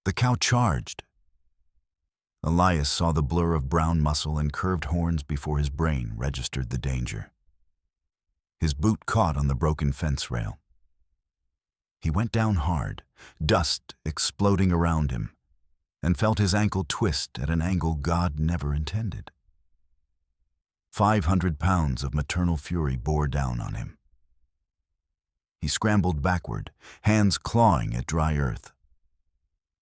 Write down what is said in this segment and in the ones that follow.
The cow charged. Elias saw the blur of brown muscle and curved horns before his brain registered the danger. His boot caught on the broken fence rail. He went down hard, dust exploding around him, and felt his ankle twist at an angle God never intended. 500 pounds of maternal fury bore down on him. He scrambled backward, hands clawing at dry earth.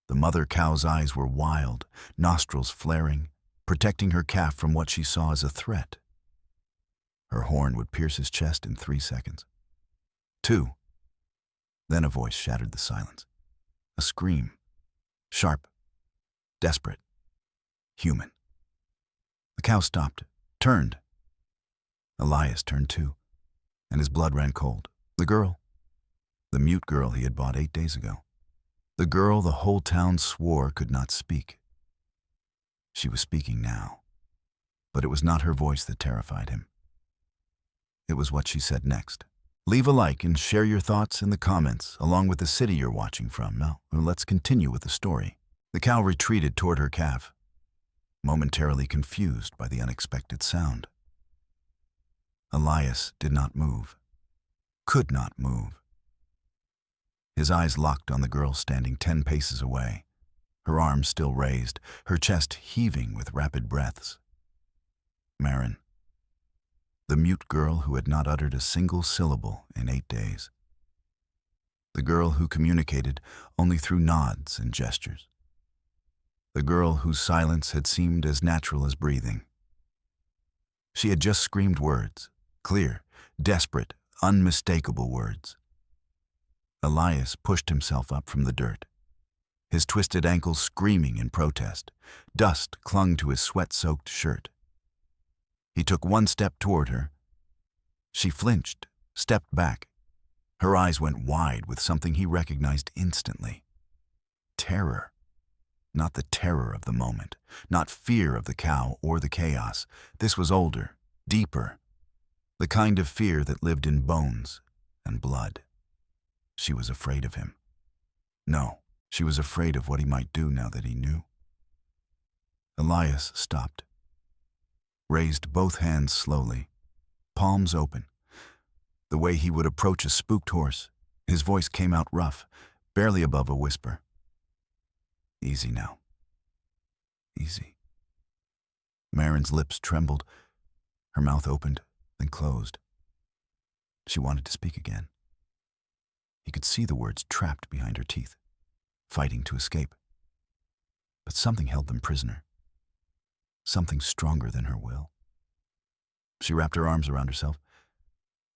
The mother cow's eyes were wild, nostrils flaring, protecting her calf from what she saw as a threat. Her horn would pierce his chest in 3 seconds. 2. Then a voice shattered the silence. A scream. Sharp. Desperate. Human. The cow stopped, turned. Elias turned too, and his blood ran cold. The girl. The mute girl he had bought 8 days ago. The girl the whole town swore could not speak. She was speaking now, but it was not her voice that terrified him. It was what she said next. Leave a like and share your thoughts in the comments, along with the city you're watching from. Now, let's continue with the story. The cow retreated toward her calf, momentarily confused by the unexpected sound. Elias did not move, could not move. His eyes locked on the girl standing 10 paces away, her arms still raised, her chest heaving with rapid breaths. Marin, the mute girl who had not uttered a single syllable in 8 days. The girl who communicated only through nods and gestures. The girl whose silence had seemed as natural as breathing. She had just screamed words, clear, desperate, unmistakable words. Elias pushed himself up from the dirt, his twisted ankles screaming in protest. Dust clung to his sweat-soaked shirt. He took 1 step toward her. She flinched, stepped back. Her eyes went wide with something he recognized instantly. Terror. Not the terror of the moment, not fear of the cow or the chaos. This was older, deeper, the kind of fear that lived in bones and blood. She was afraid of him. No, she was afraid of what he might do now that he knew. Elias stopped, raised both hands slowly, palms open, the way he would approach a spooked horse. His voice came out rough, barely above a whisper. Easy now. Easy. Marin's lips trembled. Her mouth opened, then closed. She wanted to speak again. He could see the words trapped behind her teeth, fighting to escape. But something held them prisoner. Something stronger than her will. She wrapped her arms around herself,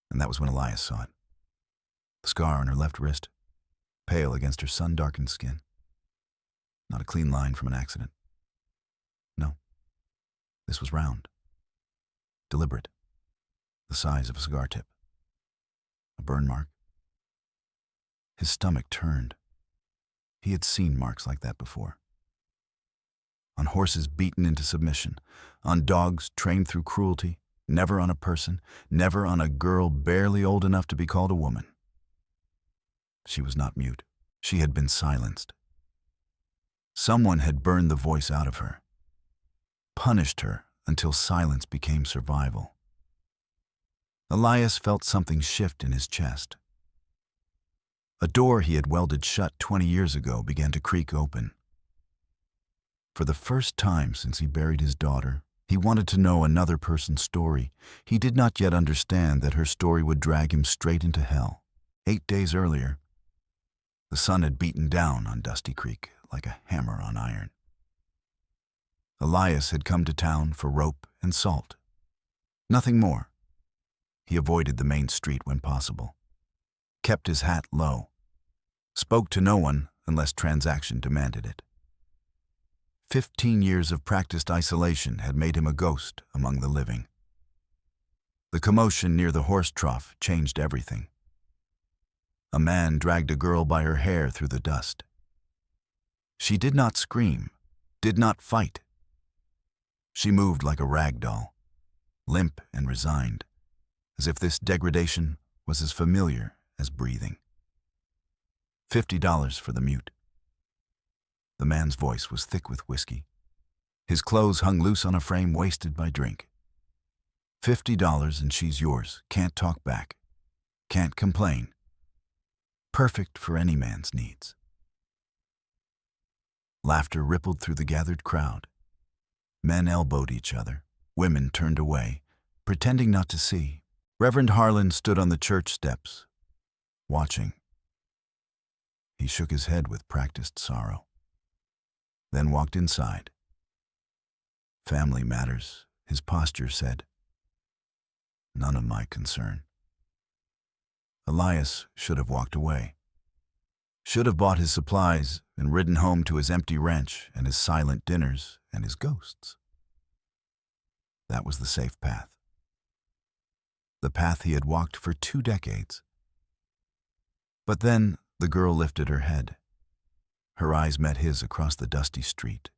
and that was when Elias saw it. The scar on her left wrist, pale against her sun-darkened skin. Not a clean line from an accident. No. This was round. Deliberate. The size of a cigar tip. A burn mark. His stomach turned. He had seen marks like that before. On horses beaten into submission, on dogs trained through cruelty, never on a person, never on a girl barely old enough to be called a woman. She was not mute. She had been silenced. Someone had burned the voice out of her, punished her until silence became survival. Elias felt something shift in his chest. A door he had welded shut 20 years ago began to creak open. For the first time since he buried his daughter, he wanted to know another person's story. He did not yet understand that her story would drag him straight into hell. 8 days earlier, the sun had beaten down on Dusty Creek like a hammer on iron. Elias had come to town for rope and salt. Nothing more. He avoided the main street when possible, kept his hat low, spoke to no one unless transaction demanded it. 15 years of practiced isolation had made him a ghost among the living. The commotion near the horse trough changed everything. A man dragged a girl by her hair through the dust. She did not scream, did not fight. She moved like a rag doll, limp and resigned, as if this degradation was as familiar as breathing. $50 for the mute. The man's voice was thick with whiskey. His clothes hung loose on a frame wasted by drink. $50 and she's yours. Can't talk back. Can't complain. Perfect for any man's needs. Laughter rippled through the gathered crowd. Men elbowed each other. Women turned away, pretending not to see. Reverend Harlan stood on the church steps, watching. He shook his head with practiced sorrow, then walked inside. Family matters, his posture said. None of my concern. Elias should have walked away. Should have bought his supplies and ridden home to his empty ranch and his silent dinners and his ghosts. That was the safe path. The path he had walked for 2 decades. But then the girl lifted her head. Her eyes met his across the dusty street,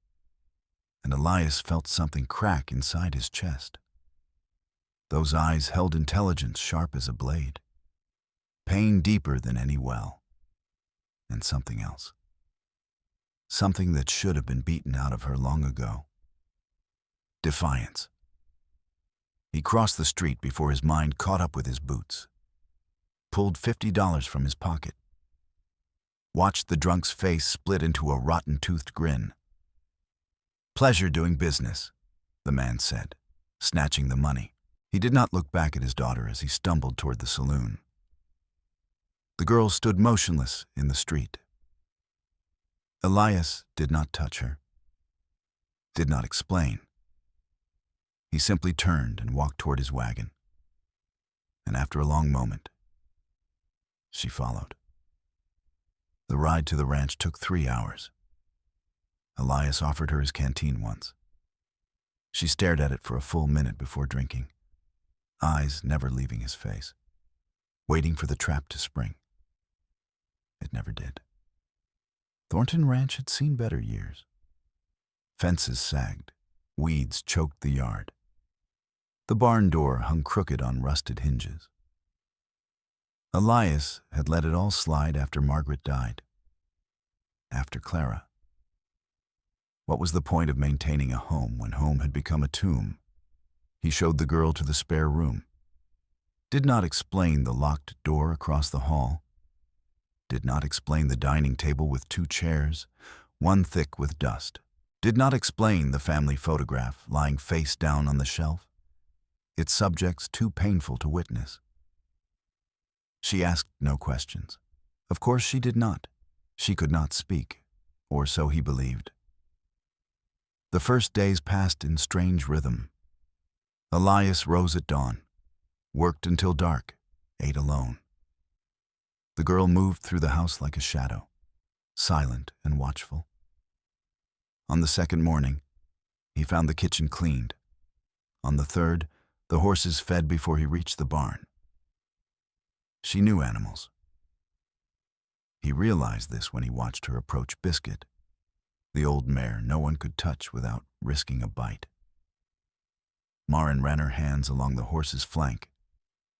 and Elias felt something crack inside his chest. Those eyes held intelligence sharp as a blade, pain deeper than any well, and something else. Something that should have been beaten out of her long ago. Defiance. He crossed the street before his mind caught up with his boots, pulled $50 from his pocket, watched the drunk's face split into a rotten-toothed grin. Pleasure doing business, the man said, snatching the money. He did not look back at his daughter as he stumbled toward the saloon. The girl stood motionless in the street. Elias did not touch her, did not explain. He simply turned and walked toward his wagon. And after a long moment, she followed. The ride to the ranch took 3 hours. Elias offered her his canteen once. She stared at it for a full minute before drinking, eyes never leaving his face, waiting for the trap to spring. It never did. Thornton Ranch had seen better years. Fences sagged, weeds choked the yard. The barn door hung crooked on rusted hinges. Elias had let it all slide after Margaret died, after Clara. What was the point of maintaining a home when home had become a tomb? He showed the girl to the spare room, did not explain the locked door across the hall, did not explain the dining table with 2 chairs, one thick with dust, did not explain the family photograph lying face down on the shelf, its subjects too painful to witness. She asked no questions. Of course she did not. She could not speak, or so he believed. The first days passed in strange rhythm. Elias rose at dawn, worked until dark, ate alone. The girl moved through the house like a shadow, silent and watchful. On the second morning, he found the kitchen cleaned. On the third, the horses fed before he reached the barn. She knew animals. He realized this when he watched her approach Biscuit, the old mare no one could touch without risking a bite. Marin ran her hands along the horse's flank,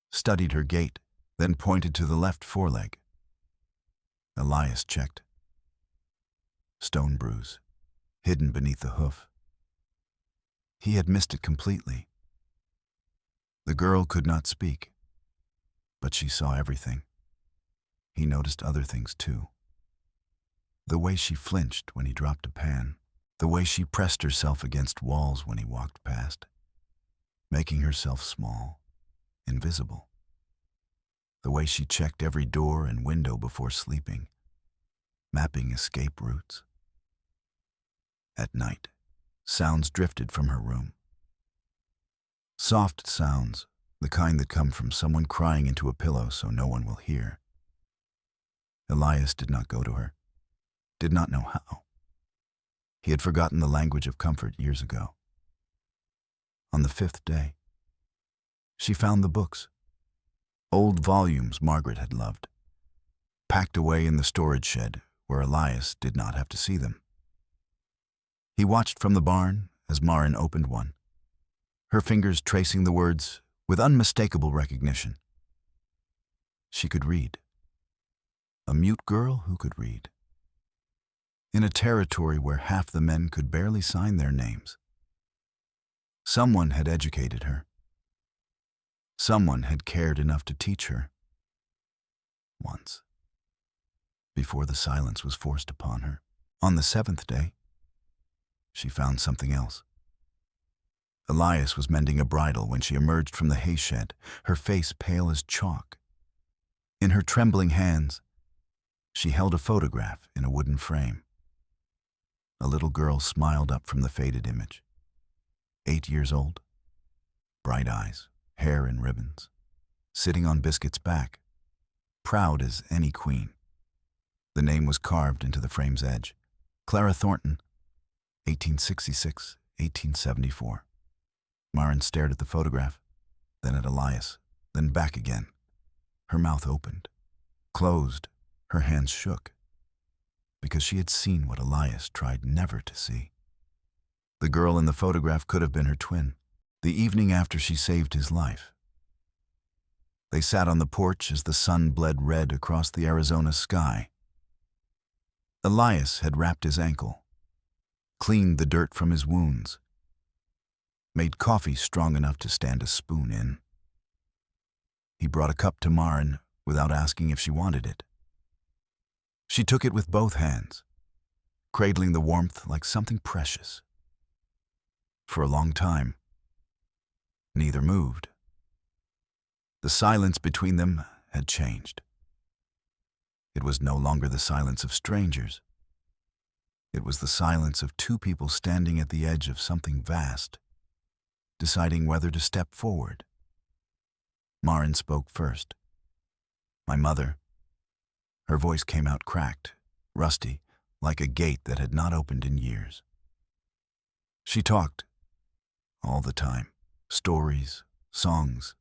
studied her gait, then pointed to the left foreleg. Elias checked. Stone bruise, hidden beneath the hoof. He had missed it completely. The girl could not speak, but she saw everything. He noticed other things too. The way she flinched when he dropped a pan, the way she pressed herself against walls when he walked past, making herself small, invisible. The way she checked every door and window before sleeping, mapping escape routes. At night, sounds drifted from her room. Soft sounds, the kind that come from someone crying into a pillow so no one will hear. Elias did not go to her, did not know how. He had forgotten the language of comfort years ago. On the 5th day, she found the books, old volumes Margaret had loved, packed away in the storage shed where Elias did not have to see them. He watched from the barn as Marin opened one, her fingers tracing the words with unmistakable recognition. She could read. A mute girl who could read. in a territory where half the men could barely sign their names. Someone had educated her. Someone had cared enough to teach her. Once. Before the silence was forced upon her. On the 7th day, she found something else. Elias was mending a bridle when she emerged from the hay shed, her face pale as chalk. In her trembling hands, she held a photograph in a wooden frame. A little girl smiled up from the faded image. 8 years old, bright eyes, hair in ribbons, sitting on Biscuit's back, proud as any queen. The name was carved into the frame's edge. Clara Thornton, 1866, 1874. Maren stared at the photograph, then at Elias, then back again. Her mouth opened, closed, her hands shook, because she had seen what Elias tried never to see. The girl in the photograph could have been her twin, the evening after she saved his life. They sat on the porch as the sun bled red across the Arizona sky. Elias had wrapped his ankle, cleaned the dirt from his wounds, made coffee strong enough to stand a spoon in. He brought a cup to Maren without asking if she wanted it. She took it with both hands, cradling the warmth like something precious. For a long time, neither moved. The silence between them had changed. It was no longer the silence of strangers. It was the silence of two people standing at the edge of something vast, deciding whether to step forward. Maren spoke first. My mother. Her voice came out cracked, rusty, like a gate that had not opened in years. She talked, all the time, stories, songs.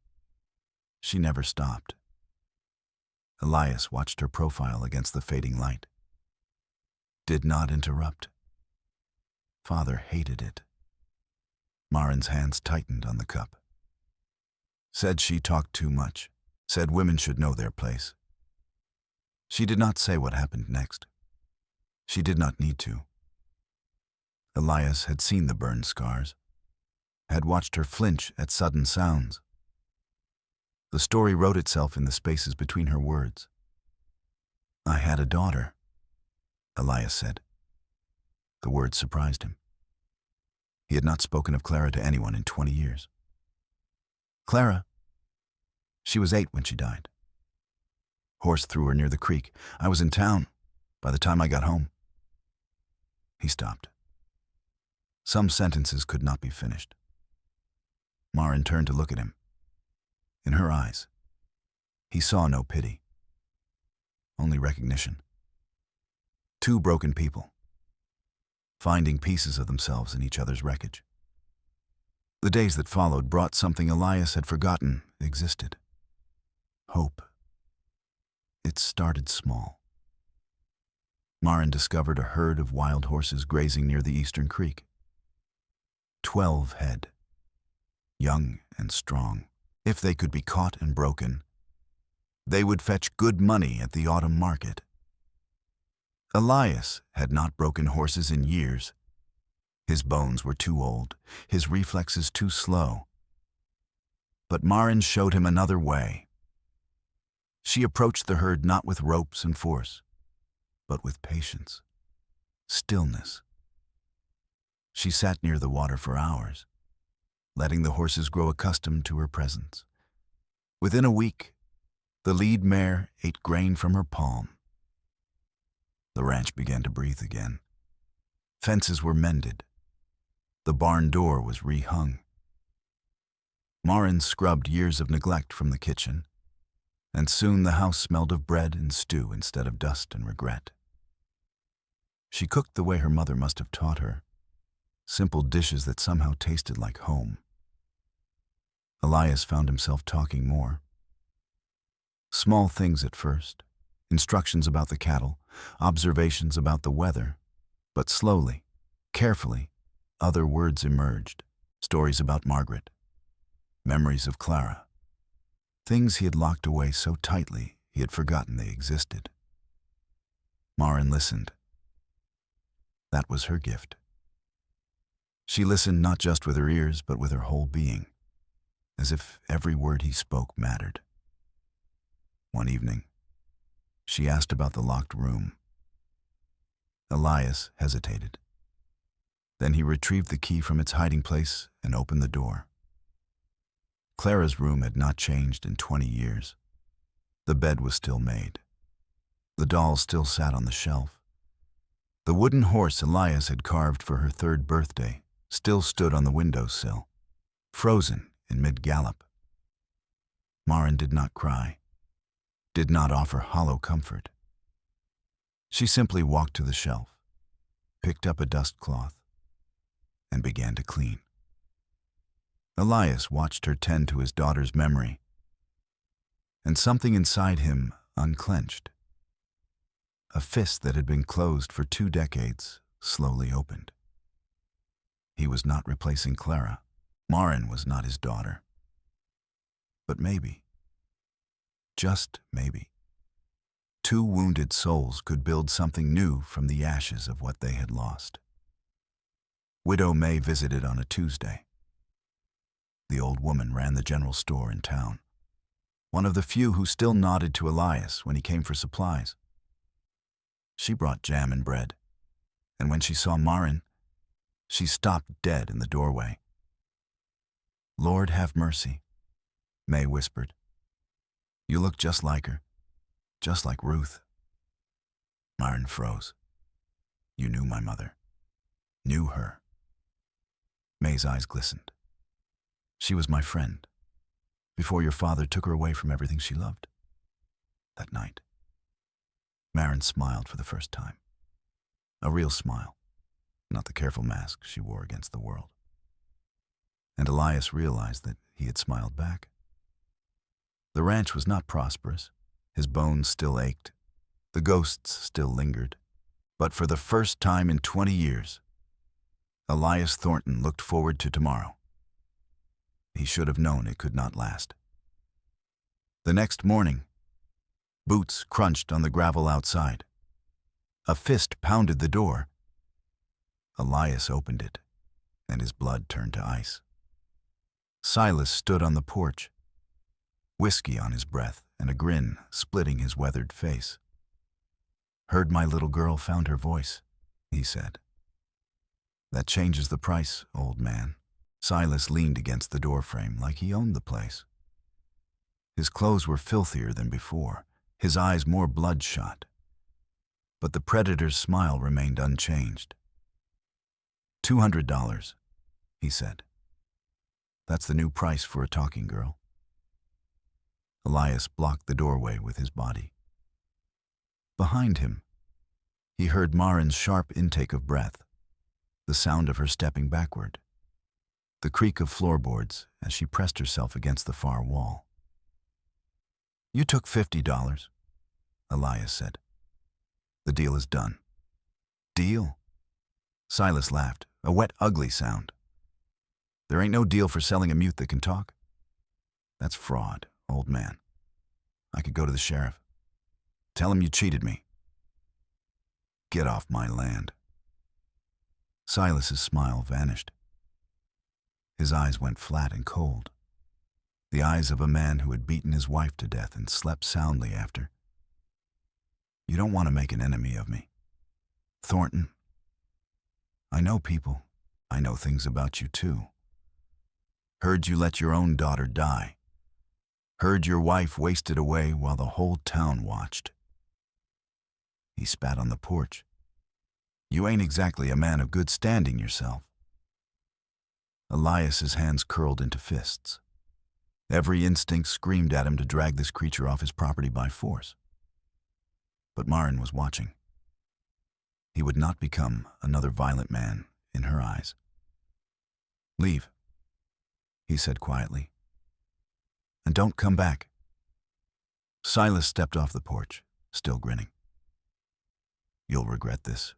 She never stopped. Elias watched her profile against the fading light. Did not interrupt. Father hated it. Maren's hands tightened on the cup. Said she talked too much. Said women should know their place. She did not say what happened next. She did not need to. Elias had seen the burn scars, had watched her flinch at sudden sounds. The story wrote itself in the spaces between her words. I had a daughter, Elias said. The words surprised him. He had not spoken of Clara to anyone in 20 years. Clara. She was 8 when she died. Horse threw her near the creek. I was in town by the time I got home. He stopped. Some sentences could not be finished. Maren turned to look at him. In her eyes, he saw no pity, only recognition. Two broken people, finding pieces of themselves in each other's wreckage. The days that followed brought something Elias had forgotten existed. Hope. It started small. Maren discovered a herd of wild horses grazing near the eastern creek. 12 head, young and strong. If they could be caught and broken, they would fetch good money at the autumn market. Elias had not broken horses in years. His bones were too old, his reflexes too slow. But Maren showed him another way. She approached the herd not with ropes and force, but with patience, stillness. She sat near the water for hours, letting the horses grow accustomed to her presence. Within a week, the lead mare ate grain from her palm. The ranch began to breathe again. Fences were mended. The barn door was rehung. Maren scrubbed years of neglect from the kitchen, and soon the house smelled of bread and stew instead of dust and regret. She cooked the way her mother must have taught her, simple dishes that somehow tasted like home. Elias found himself talking more. Small things at first, instructions about the cattle, observations about the weather, but slowly, carefully, other words emerged, stories about Margaret, memories of Clara, things he had locked away so tightly he had forgotten they existed. Maren listened. That was her gift. She listened not just with her ears, but with her whole being, as if every word he spoke mattered. One evening, she asked about the locked room. Elias hesitated. Then he retrieved the key from its hiding place and opened the door. Clara's room had not changed in 20 years. The bed was still made. The doll still sat on the shelf. The wooden horse Elias had carved for her 3rd birthday still stood on the windowsill, frozen in mid-gallop. Maren did not cry, did not offer hollow comfort. She simply walked to the shelf, picked up a dust cloth, and began to clean. Elias watched her tend to his daughter's memory, and something inside him unclenched. A fist that had been closed for 2 decades slowly opened. He was not replacing Clara. Maren was not his daughter. But maybe, just maybe, 2 wounded souls could build something new from the ashes of what they had lost. Widow May visited on a Tuesday. The old woman ran the general store in town, one of the few who still nodded to Elias when he came for supplies. She brought jam and bread, and when she saw Maren, she stopped dead in the doorway. "Lord have mercy," May whispered. "You look just like her, just like Ruth." Maren froze. "You knew my mother, knew her." May's eyes glistened. "She was my friend, before your father took her away from everything she loved." That night, Maren smiled for the first time. A real smile, not the careful mask she wore against the world. And Elias realized that he had smiled back. The ranch was not prosperous. His bones still ached. The ghosts still lingered. But for the first time in 20 years, Elias Thornton looked forward to tomorrow. He should have known it could not last. The next morning, boots crunched on the gravel outside. A fist pounded the door. Elias opened it, and his blood turned to ice. Silas stood on the porch, whiskey on his breath and a grin splitting his weathered face. "Heard my little girl found her voice," he said. "That changes the price, old man." Silas leaned against the doorframe like he owned the place. His clothes were filthier than before, his eyes more bloodshot. But the predator's smile remained unchanged. $200, he said. "That's the new price for a talking girl." Elias blocked the doorway with his body. Behind him, he heard Maren's sharp intake of breath, the sound of her stepping backward, the creak of floorboards as she pressed herself against the far wall. "You took $50, Elias said. "The deal is done." "Deal?" Silas laughed, a wet, ugly sound. "There ain't no deal for selling a mute that can talk. That's fraud, old man. I could go to the sheriff. Tell him you cheated me." "Get off my land." Silas's smile vanished. His eyes went flat and cold, the eyes of a man who had beaten his wife to death and slept soundly after. "You don't want to make an enemy of me, Thornton. I know people. I know things about you too. Heard you let your own daughter die. Heard your wife wasted away while the whole town watched." He spat on the porch. "You ain't exactly a man of good standing yourself." Elias's hands curled into fists. Every instinct screamed at him to drag this creature off his property by force. But Maren was watching. He would not become another violent man in her eyes. "Leave," he said quietly, "and don't come back." Silas stepped off the porch, still grinning. "You'll regret this,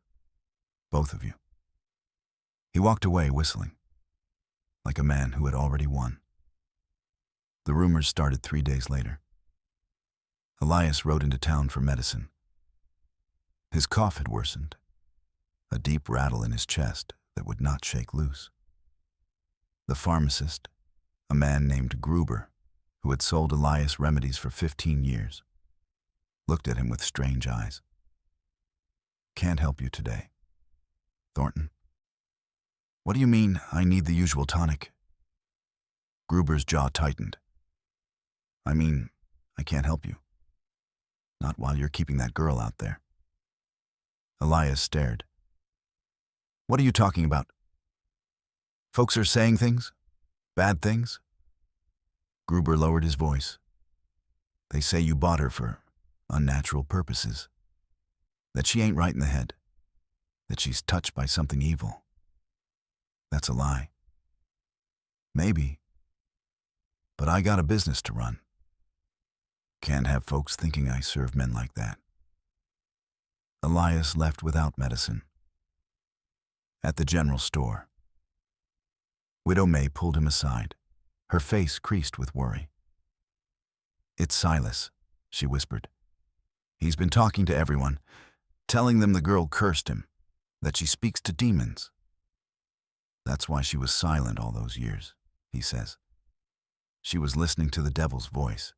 both of you." He walked away whistling, like a man who had already won. The rumors started 3 days later. Elias rode into town for medicine. His cough had worsened. a deep rattle in his chest that would not shake loose. The pharmacist, a man named Gruber, who had sold Elias remedies for 15 years, looked at him with strange eyes. "Can't help you today. Thornton." "What do you mean, I need the usual tonic?" Gruber's jaw tightened. "I mean, I can't help you. Not while you're keeping that girl out there." Elias stared. "What are you talking about? Folks are saying things? Bad things?" Gruber lowered his voice. "They say you bought her for unnatural purposes. That she ain't right in the head. That she's touched by something evil. That's a lie. Maybe. But I got a business to run. Can't have folks thinking I serve men like that." Elias left without medicine. At the general store, Widow May pulled him aside, her face creased with worry. "It's Silas," she whispered. "He's been talking to everyone, telling them the girl cursed him, that she speaks to demons. That's why she was silent all those years, he says. She was listening to the devil's voice.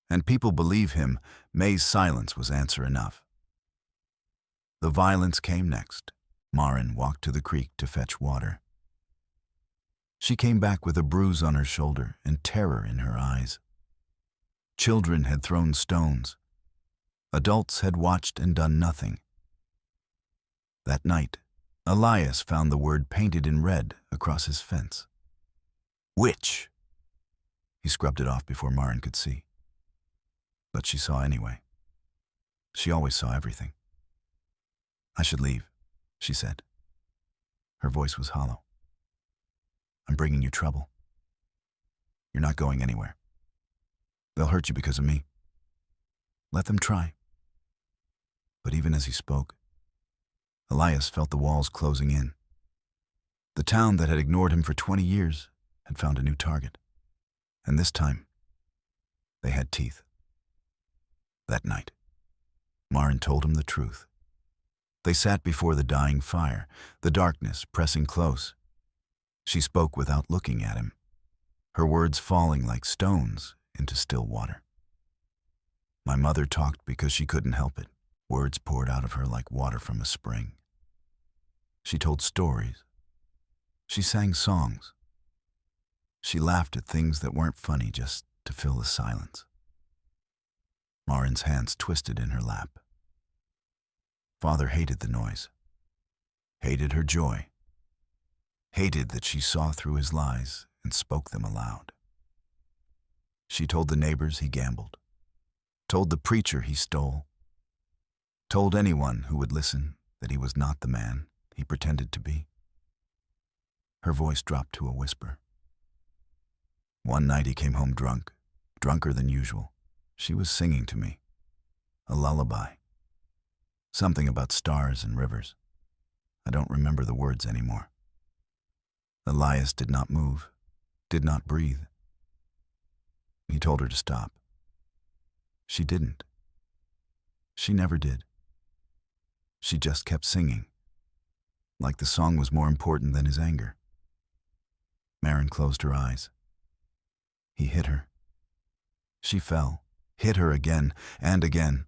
And people believe him. May's silence was answer enough. The violence came next. Marin walked to the creek to fetch water. She came back with a bruise on her shoulder and terror in her eyes. Children had thrown stones. Adults had watched and done nothing. That night, Elias found the word painted in red across his fence. "Witch!" He scrubbed it off before Marin could see. But she saw anyway. She always saw everything. "I should leave," she said. Her voice was hollow. "I'm bringing you trouble. You're not going anywhere. They'll hurt you because of me. Let them try." But even as he spoke, Elias felt the walls closing in. The town that had ignored him for 20 years had found a new target. And this time, they had teeth. That night, Marin told him the truth. They sat before the dying fire, the darkness pressing close. She spoke without looking at him, her words falling like stones into still water. "My mother talked because she couldn't help it. Words poured out of her like water from a spring. She told stories. She sang songs. She laughed at things that weren't funny just to fill the silence." Marin's hands twisted in her lap. Father hated the noise, hated her joy, hated that she saw through his lies and spoke them aloud. She told the neighbors he gambled, told the preacher he stole, told anyone who would listen that he was not the man he pretended to be. Her voice dropped to a whisper. One night he came home drunk, drunker than usual. She was singing to me, a lullaby. Something about stars and rivers. I don't remember the words anymore. Elias did not move, did not breathe. He told her to stop. She didn't. She never did. She just kept singing, like the song was more important than his anger. Marin closed her eyes. He hit her. She fell, hit her again and again.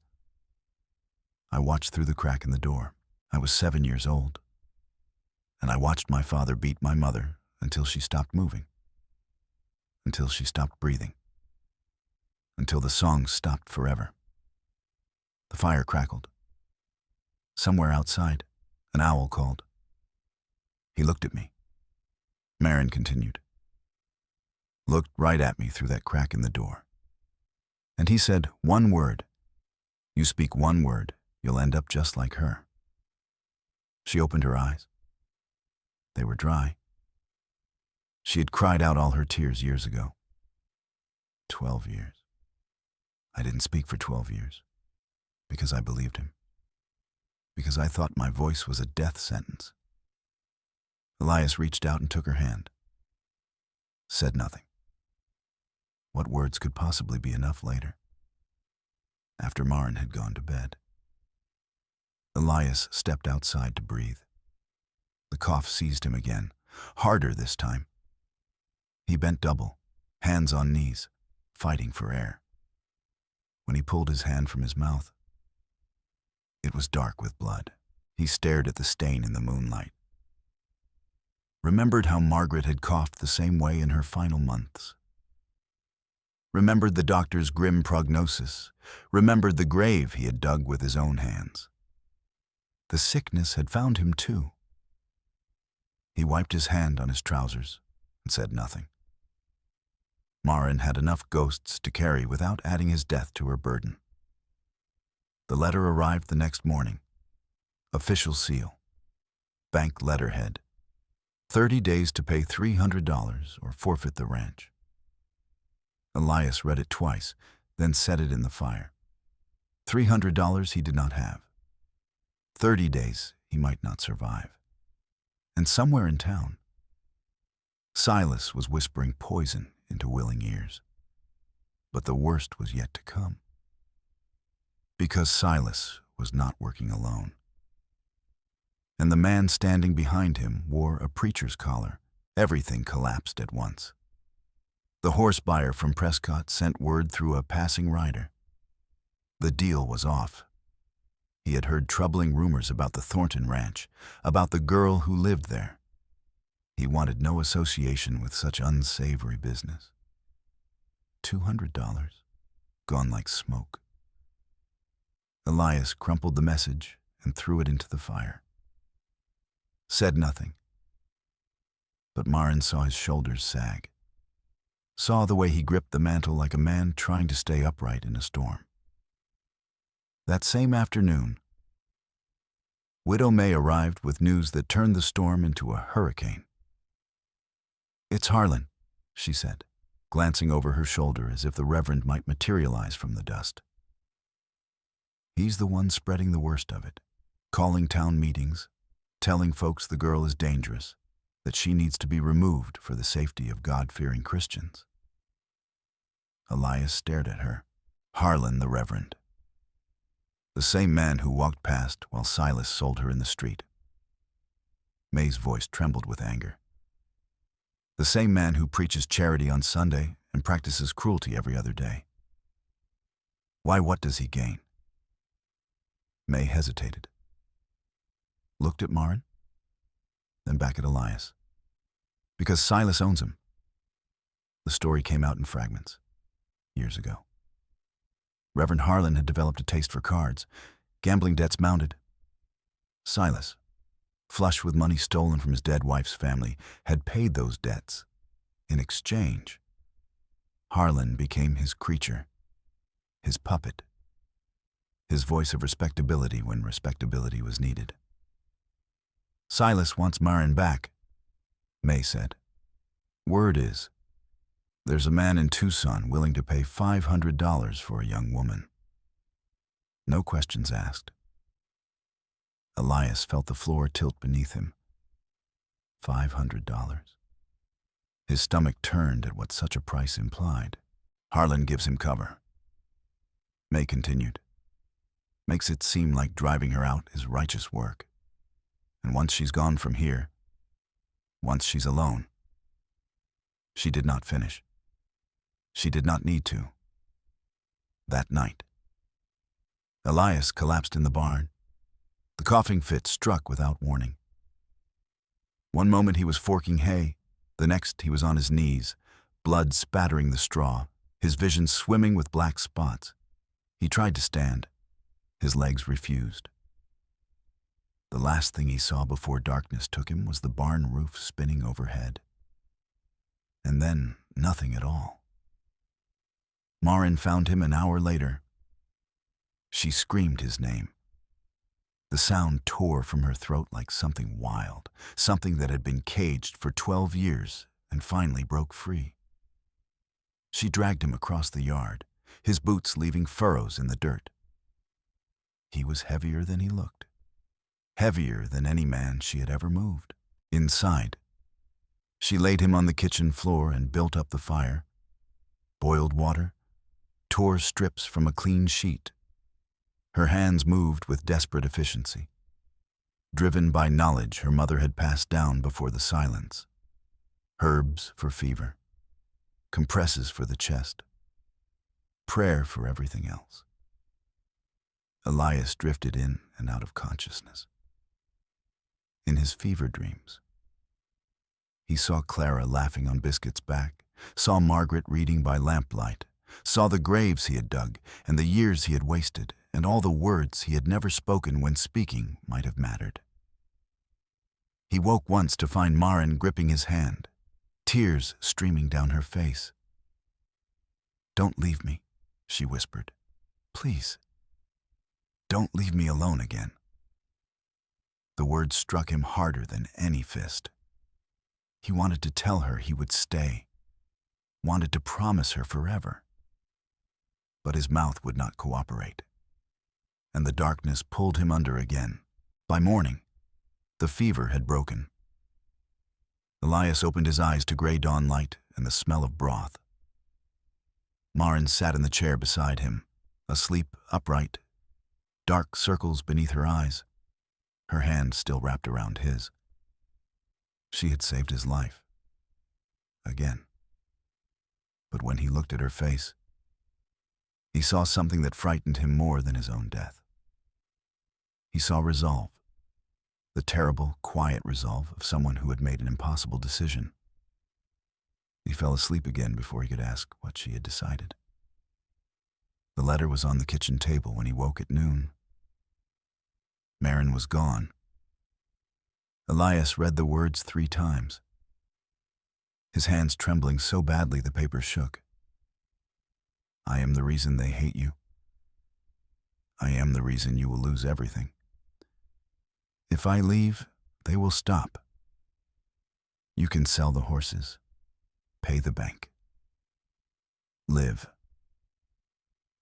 I watched through the crack in the door. I was 7 years old. And I watched my father beat my mother until she stopped moving. Until she stopped breathing. Until the song stopped forever. The fire crackled. Somewhere outside, an owl called. He looked at me. Marin continued. Looked right at me through that crack in the door. And he said one word. You speak one word, you'll end up just like her. She opened her eyes. They were dry. She had cried out all her tears years ago. 12 years. I didn't speak for 12 years. Because I believed him. Because I thought my voice was a death sentence. Elias reached out and took her hand. Said nothing. What words could possibly be enough later? After Marin had gone to bed. Elias stepped outside to breathe. The cough seized him again, harder this time. He bent double, hands on knees, fighting for air. When he pulled his hand from his mouth, it was dark with blood. He stared at the stain in the moonlight. Remembered how Margaret had coughed the same way in her final months. Remembered the doctor's grim prognosis. Remembered the grave he had dug with his own hands. The sickness had found him too. He wiped his hand on his trousers and said nothing. Marin had enough ghosts to carry without adding his death to her burden. The letter arrived the next morning. Official seal. Bank letterhead. 30 days to pay $300 or forfeit the ranch. Elias read it twice, then set it in the fire. $300 he did not have. 30 days he might not survive. And somewhere in town, Silas was whispering poison into willing ears. But the worst was yet to come. Because Silas was not working alone. And the man standing behind him wore a preacher's collar. Everything collapsed at once. The horse buyer from Prescott sent word through a passing rider. The deal was off. He had heard troubling rumors about the Thornton Ranch, about the girl who lived there. He wanted no association with such unsavory business. $200, gone like smoke. Elias crumpled the message and threw it into the fire. Said nothing. But Marin saw his shoulders sag. Saw the way he gripped the mantle like a man trying to stay upright in a storm. That same afternoon, Widow May arrived with news that turned the storm into a hurricane. "It's Harlan," she said, glancing over her shoulder as if the Reverend might materialize from the dust. He's the one spreading the worst of it, calling town meetings, telling folks the girl is dangerous, that she needs to be removed for the safety of God-fearing Christians. Elias stared at her. Harlan the Reverend. The same man who walked past while Silas sold her in the street. May's voice trembled with anger. The same man who preaches charity on Sunday and practices cruelty every other day. Why, what does he gain? May hesitated. Looked at Marin, then back at Elias. Because Silas owns him. The story came out in fragments, years ago. Reverend Harlan had developed a taste for cards, gambling debts mounted. Silas, flush with money stolen from his dead wife's family, had paid those debts. In exchange, Harlan became his creature, his puppet, his voice of respectability when respectability was needed. Silas wants Marin back, May said. Word is, there's a man in Tucson willing to pay $500 for a young woman. No questions asked. Elias felt the floor tilt beneath him. $500. His stomach turned at what such a price implied. Harlan gives him cover. May continued. Makes it seem like driving her out is righteous work. And once she's gone from here, once she's alone. She did not finish. She did not need to. That night, Elias collapsed in the barn. The coughing fit struck without warning. One moment he was forking hay, the next he was on his knees, blood spattering the straw, his vision swimming with black spots. He tried to stand. His legs refused. The last thing he saw before darkness took him was the barn roof spinning overhead. And then nothing at all. Marin found him an hour later. She screamed his name. The sound tore from her throat like something wild, something that had been caged for 12 years and finally broke free. She dragged him across the yard, his boots leaving furrows in the dirt. He was heavier than he looked, heavier than any man she had ever moved. Inside, she laid him on the kitchen floor and built up the fire, boiled water, tore strips from a clean sheet, Her hands moved with desperate efficiency. Driven by knowledge her mother had passed down before the silence. Herbs for fever, compresses for the chest, prayer for everything else. Elias drifted in and out of consciousness. In his fever dreams, he saw Clara laughing on Biscuit's back, saw Margaret reading by lamplight, saw the graves he had dug and the years he had wasted, and all the words he had never spoken when speaking might have mattered. He woke once to find Maren gripping his hand, tears streaming down her face. "Don't leave me," she whispered. "Please, don't leave me alone again." The words struck him harder than any fist. He wanted to tell her he would stay, wanted to promise her forever. But his mouth would not cooperate, and the darkness pulled him under again. By morning, the fever had broken. Elias opened his eyes to gray dawn light and the smell of broth. Maren sat in the chair beside him, asleep upright, dark circles beneath her eyes, her hand still wrapped around his. She had saved his life. Again. But when he looked at her face, he saw something that frightened him more than his own death. He saw resolve, the terrible, quiet resolve of someone who had made an impossible decision. He fell asleep again before he could ask what she had decided. The letter was on the kitchen table when he woke at noon. Maren was gone. Elias read the words 3 times, his hands trembling so badly the paper shook. "I am the reason they hate you. I am the reason you will lose everything. If I leave, they will stop. You can sell the horses, pay the bank, live.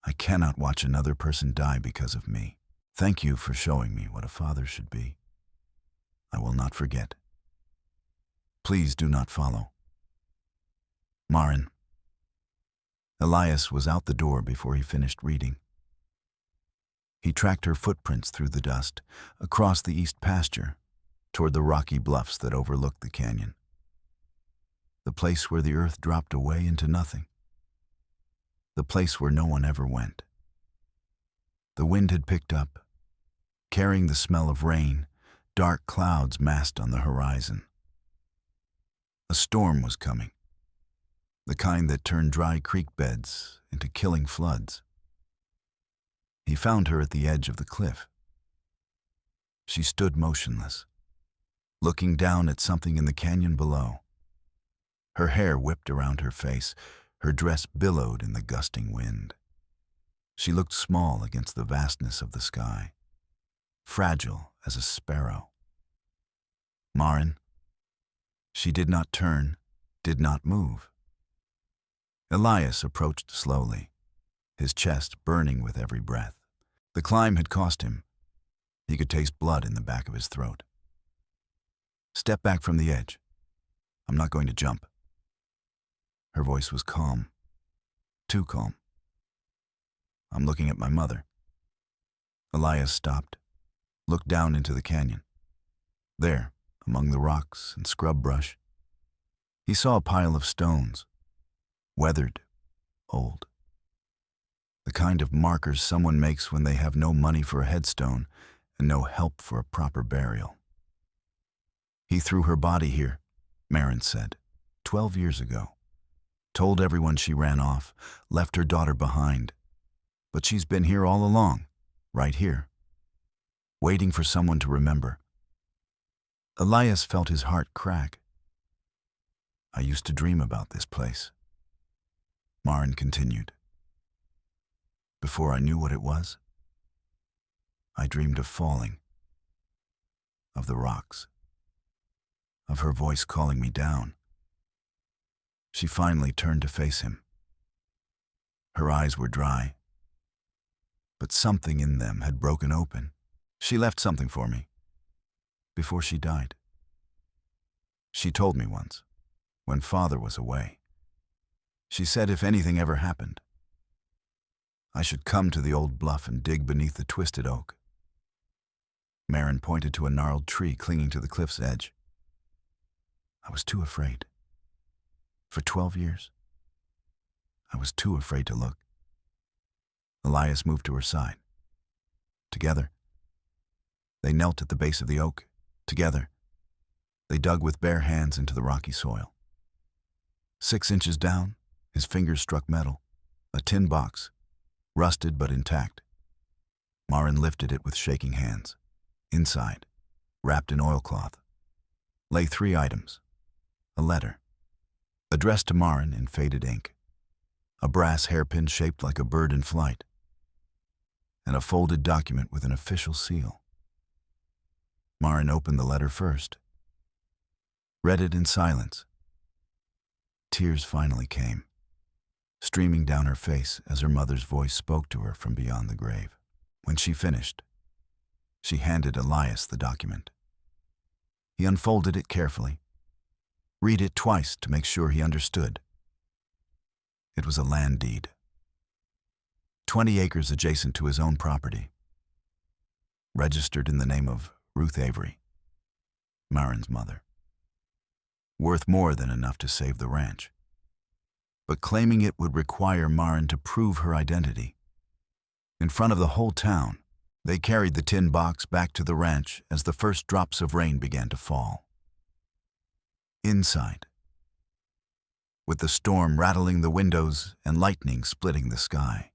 I cannot watch another person die because of me. Thank you for showing me what a father should be. I will not forget. Please do not follow. Maren." Elias was out the door before he finished reading. He tracked her footprints through the dust, across the east pasture, toward the rocky bluffs that overlooked the canyon. The place where the earth dropped away into nothing. The place where no one ever went. The wind had picked up, carrying the smell of rain, dark clouds massed on the horizon. A storm was coming, the kind that turned dry creek beds into killing floods. He found her at the edge of the cliff. She stood motionless, looking down at something in the canyon below. Her hair whipped around her face, her dress billowed in the gusting wind. She looked small against the vastness of the sky, fragile as a sparrow. Maren. She did not turn, did not move. Elias approached slowly, his chest burning with every breath. The climb had cost him. He could taste blood in the back of his throat. "Step back from the edge. I'm not going to jump." Her voice was calm, too calm. "I'm looking at my mother." Elias stopped, looked down into the canyon. There, among the rocks and scrub brush, he saw a pile of stones, weathered, old. The kind of markers someone makes when they have no money for a headstone and no help for a proper burial. "He threw her body here," Maren said, 12 years ago. "Told everyone she ran off, left her daughter behind. But she's been here all along, right here, waiting for someone to remember." Elias felt his heart crack. "I used to dream about this place," Maren continued. "Before I knew what it was, I dreamed of falling, of the rocks, of her voice calling me down." She finally turned to face him. Her eyes were dry, but something in them had broken open. "She left something for me, before she died. She told me once, when Father was away. She said if anything ever happened, I should come to the old bluff and dig beneath the twisted oak. Marin pointed to a gnarled tree clinging to the cliff's edge. I was too afraid. For 12 years, I was too afraid to look. Elias moved to her side. Together, they knelt at the base of the oak. Together, they dug with bare hands into the rocky soil. 6 inches down, his fingers struck metal, a tin box, rusted but intact. Marin lifted it with shaking hands. Inside, wrapped in oilcloth, lay 3 items. A letter, addressed to Marin in faded ink, a brass hairpin shaped like a bird in flight, and a folded document with an official seal. Marin opened the letter first, read it in silence. Tears finally came, streaming down her face as her mother's voice spoke to her from beyond the grave. When she finished, she handed Elias the document. He unfolded it carefully, read it twice to make sure he understood. It was a land deed. 20 acres adjacent to his own property, registered in the name of Ruth Avery, Marin's mother. Worth more than enough to save the ranch, but claiming it would require Marin to prove her identity. In front of the whole town, they carried the tin box back to the ranch as the first drops of rain began to fall. Inside, with the storm rattling the windows and lightning splitting the sky,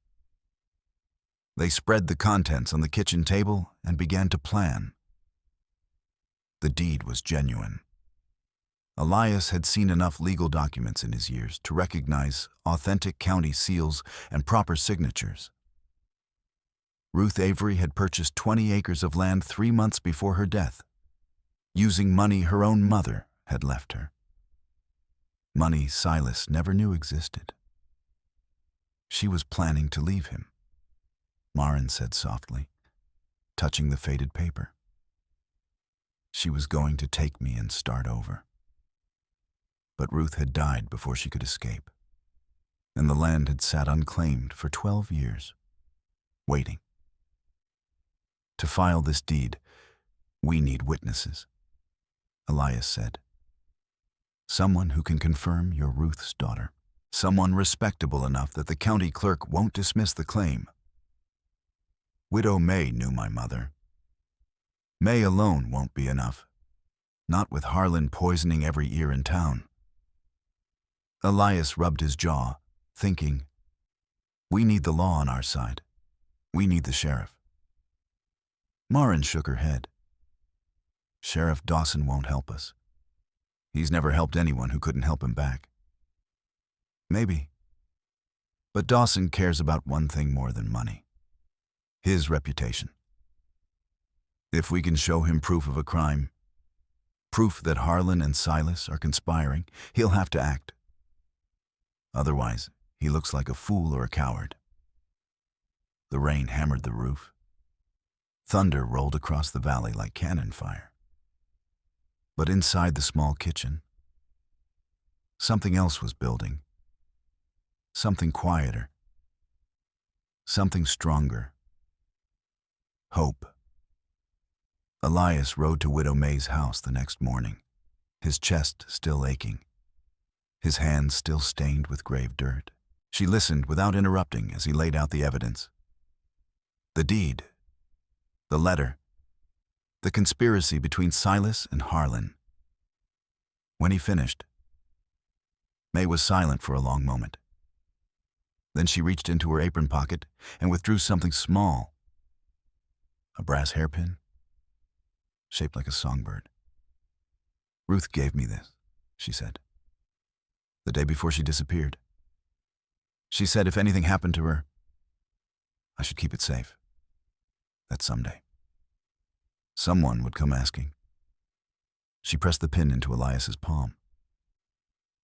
they spread the contents on the kitchen table and began to plan. The deed was genuine. Elias had seen enough legal documents in his years to recognize authentic county seals and proper signatures. Ruth Avery had purchased 20 acres of land 3 months before her death, using money her own mother had left her. Money Silas never knew existed. She was planning to leave him, Marin said softly, touching the faded paper. She was going to take me and start over. But Ruth had died before she could escape, and the land had sat unclaimed for 12 years, waiting. To file this deed, we need witnesses, Elias said. Someone who can confirm you're Ruth's daughter. Someone respectable enough that the county clerk won't dismiss the claim. Widow May knew my mother. May alone won't be enough, not with Harlan poisoning every ear in town. Elias rubbed his jaw, thinking, we need the law on our side. We need the sheriff. Marin shook her head. Sheriff Dawson won't help us. He's never helped anyone who couldn't help him back. Maybe. But Dawson cares about one thing more than money. His reputation. If we can show him proof of a crime, proof that Harlan and Silas are conspiring, he'll have to act. Otherwise, he looks like a fool or a coward. The rain hammered the roof. Thunder rolled across the valley like cannon fire. But inside the small kitchen, something else was building. Something quieter. Something stronger. Hope. Elias rode to Widow May's house the next morning, his chest still aching, his hands still stained with grave dirt. She listened without interrupting as he laid out the evidence. The deed, the letter, the conspiracy between Silas and Harlan. When he finished, May was silent for a long moment. Then she reached into her apron pocket and withdrew something small, a brass hairpin, shaped like a songbird. Ruth gave me this, she said, the day before she disappeared. She said if anything happened to her, I should keep it safe. That someday someone would come asking. She pressed the pin into Elias's palm.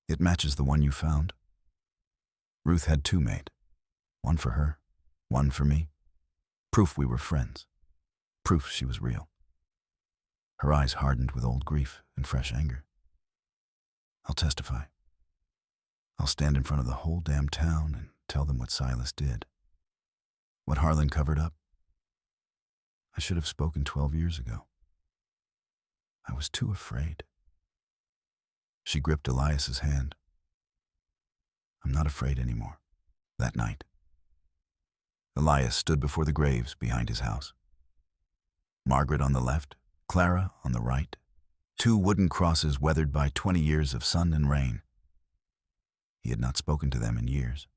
It matches the one you found. Ruth had 2 made. One for her, one for me. Proof we were friends. Proof she was real. Her eyes hardened with old grief and fresh anger. I'll testify. I'll stand in front of the whole damn town and tell them what Silas did. What Harlan covered up? I should have spoken 12 years ago. I was too afraid. She gripped Elias's hand. I'm not afraid anymore. That night, Elias stood before the graves behind his house. Margaret on the left, Clara on the right. Two wooden crosses weathered by 20 years of sun and rain. He had not spoken to them in years,